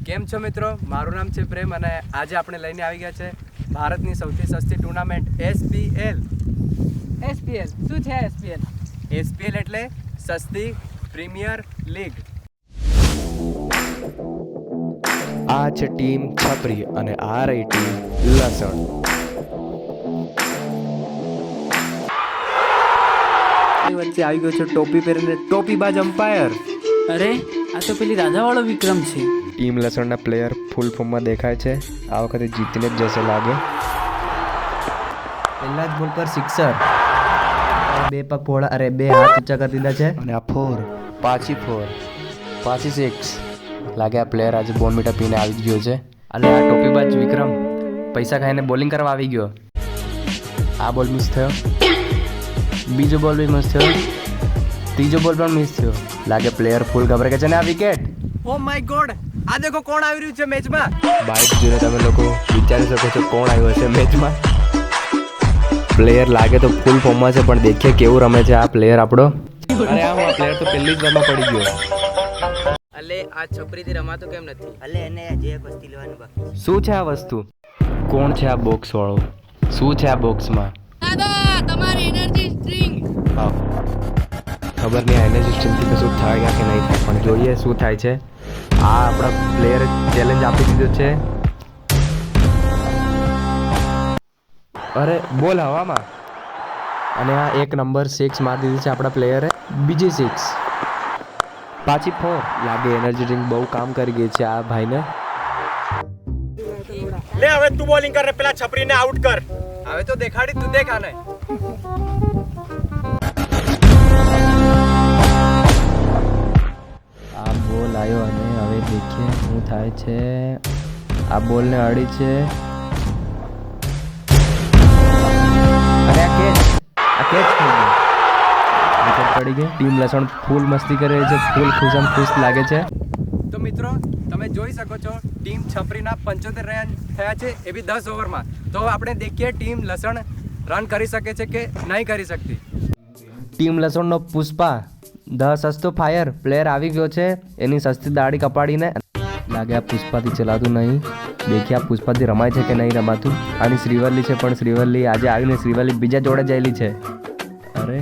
કેમ છો મિત્રો? મારું નામ છે પ્રેમ અને આજે આપણે લઈને આવી ગયા છે ભારતની સૌથી સસ્તી ટુર્નામેન્ટ SPL. શું છે SPL? SPL એટલે સસ્તી પ્રીમિયર લીગ. આ છે ટીમ છપરી અને આ રહી ટીમ લસણ. વચ્ચે આવી ગયો છે ટોપી પહેરીને ટોપીબાજ અમ્પાયર. અરે આ તો પેલી રાધાવાળો વિક્રમ છે. ટીમ લસણના પ્લેયર ફૂલ ફોર્મમાં દેખાય છે. આ વખતે જીતીને જ જશે લાગે. પહેલા જ બોલ પર સિક્સર. બે પગ પહોળા, અરે બે હાથ ઊંચા કરી દીધા છે. અને આ પાછી 6 લાગે. આ પ્લેયર આજે બોર્નવીટા પીને આવી ગયો છે. અને આ ટોપીબાજ વિક્રમ પૈસા ખાઈને બોલિંગ કરવા આવી ગયો. આ બોલ મિસ થયો. બીજો બોલ બી મિસ થયો. ત્રીજો બોલ પણ મિસ થયો. લાગે પ્લેયર ફૂલ ગભરાય છે. અને આ વિકેટ. ઓ માય ગોડ, આ દેખો કોણ આવી રહ્યું છે મેચમાં. બાઇક જોઈને તમે લોકો વિચારી શકો છો કોણ આવ્યો છે મેચમાં. પ્લેયર લાગે તો ફૂલ ફોર્મમાં છે, પણ દેખીએ કેવું રમે છે આ પ્લેયર આપણો. અરે આ પ્લેયર તો પહેલી જ વારમાં પડી ગયો. અલે આ છોકરીથી રમાતો કેમ નથી? અલે એને જે એક વસ્તુ લેવાનું બાકી. શું છે આ વસ્તુ? કોણ છે આ બોક્સ વાળો? શું છે આ બોક્સમાં? દાદા તમારી એનર્જી સ્ટ્રિંગ. ખબર નહીં એનર્જી સ્ટ્રિંગથી કશું થાય કે નહીં થાય, પણ જોઈએ શું થાય છે. આ આપણા પ્લેયર ચેલેન્જ આપી દીધો છે. અરે બોલ હવામાં. અને આ એક નંબર 6 મારી દીધી છે આપણા પ્લેયરે. બીજી 6, પાછી 4. લાગે એનર્જી ડ્રિંક બહુ કામ કરી ગઈ છે આ ભાઈને. લે હવે તું બોલિંગ કર ને પેલા છપરીને આઉટ કર. હવે તો દેખાડી તું દેખ આને. આ બોલ આવ્યો અને હવે દેખીએ શું થાય છે. આ બોલને અડી છે. અરે આ કેચ થઈ ગઈ. વિકેટ પડી ગઈ. ટીમ લસણ ફૂલ મસ્તી કરે છે, ફૂલ ખુશ લાગે છે. તો મિત્રો તમે જોઈ શકો છો ટીમ છપરીના 75 રન થયા છે, એ બી 10 ઓવરમાં. તો આપણે દેખીએ ટીમ લસણ રન કરી શકે છે કે નહીં કરી શકતી. ટીમ લસણનો પુષ્પા ધ સસ્તો ફાયર પ્લેયર આવી ગયો છે. એની સસ્તી દાઢી કપાડીને. લાગે આ પુષ્પાથી ચલાતું નહીં. દેખીએ આ પુષ્પાથી રમાય છે કે નહીં રમાતું. આની શ્રીવલ્લી છે, પણ શ્રીવલ્લી આજે આવીને શ્રીવલ્લી બીજા જોડે જયેલી છે. અરે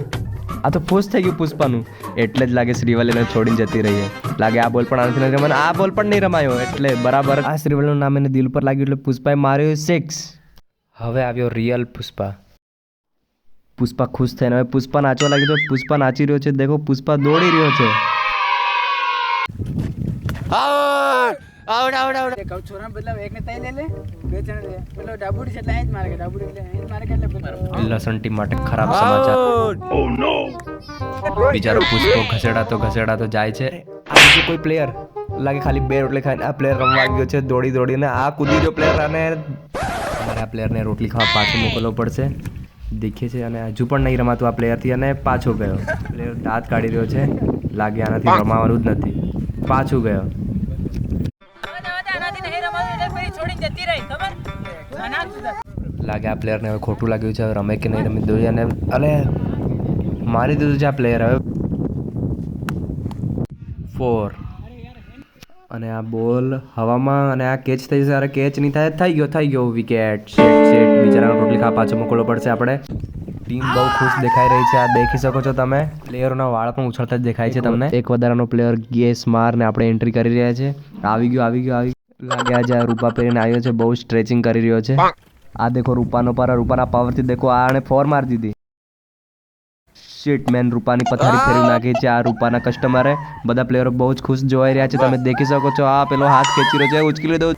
આ તો ખુશ થઈ ગયું પુષ્પાનું, એટલે જ લાગે શ્રીવલ્લીને છોડીને જતી રહી. લાગે આ બોલ પણ આનાથી નહીં રમાયો. આ બોલ પણ નહીં રમાયો, એટલે બરાબર આ શ્રીવલ્લીનું નામ એને દિલ પર લાગ્યું, એટલે પુષ્પાએ માર્યો 6. હવે આવ્યો રિયલ પુષ્પા. પુષ્પા ખુશ થઈને હવે પુષ્પા નાચવા લાગી. તો પુષ્પા નાચી રહ્યો છે. દેખો પુષ્પા દોડી રહ્યો છે. છોરા બદલાવ એકને તઈ લે બે જણ લે. પેલો ડાબુડી છે એટલે અહીં જ મારે કે ડાબુડી એટલે અહીં જ મારે કે એટલે લસણ ટીમ માટે ખરાબ સમાચાર. બિચારો પુષ્પો ઘસેડાતો જાય છે. આ બીજો કોઈ પ્લેયર લાગે ખાલી 2 રોટલી ખાઈને આ પ્લેયર રમવા ગયો છે. દોડીને આ કૂદી રહ્યો પ્લેયર. અને અમારે આ પ્લેયરને રોટલી ખાવા પાછો મોકલવો પડશે. દેખીએ છે અને હજુ પણ નહીં રમાતું આ પ્લેયરથી. અને પાછો ગયો પ્લેયર. દાંત કાઢી રહ્યો છે. લાગે આનાથી રમાવાનું જ નથી. પાછું ગયો. લાગે આ પ્લેયરને હવે ખોટું લાગ્યું છે. હવે રમે કે નહીં રમે જોઈએ. અને મારી દીધું છે આ પ્લેયર. હવે 4 અને આ બોલ હવામાં અને આ કેચ થઈ જશે. અરે કેચ નહીં થાય. થઈ ગયો વિકેટ. શેટ બિચારાનો રોટલી ખાવા પાછો મોકલવો પડશે આપણે. ટીમ બહુ ખુશ દેખાઈ રહી છે. આ દેખી શકો છો તમે. પ્લેયરોના વાળ પણ ઉછળતા જ દેખાય છે તમને. એક વધારાનો પ્લેયર ગેસ મારને આપણે એન્ટ્રી કરી રહ્યા છે. આવી ગયો. લાગે આજે આ રૂપા પહેરીને આવ્યો છે. બહુ સ્ટ્રેચિંગ કરી રહ્યો છે. આ દેખો રૂપાના પાવરથી દેખો આને 4 મારી દીધી. શીટ મેન રૂપાની પથારી ફેરવી નાખી છે આ રૂપાના કસ્ટમરે. બધા પ્લેયરો બહુ જ ખુશ જોવાઈ રહ્યા છે. તમે દેખી શકો છો. આ પેલો હાથ ખેંચી રહ્યો છે. ઉચકી લીધો.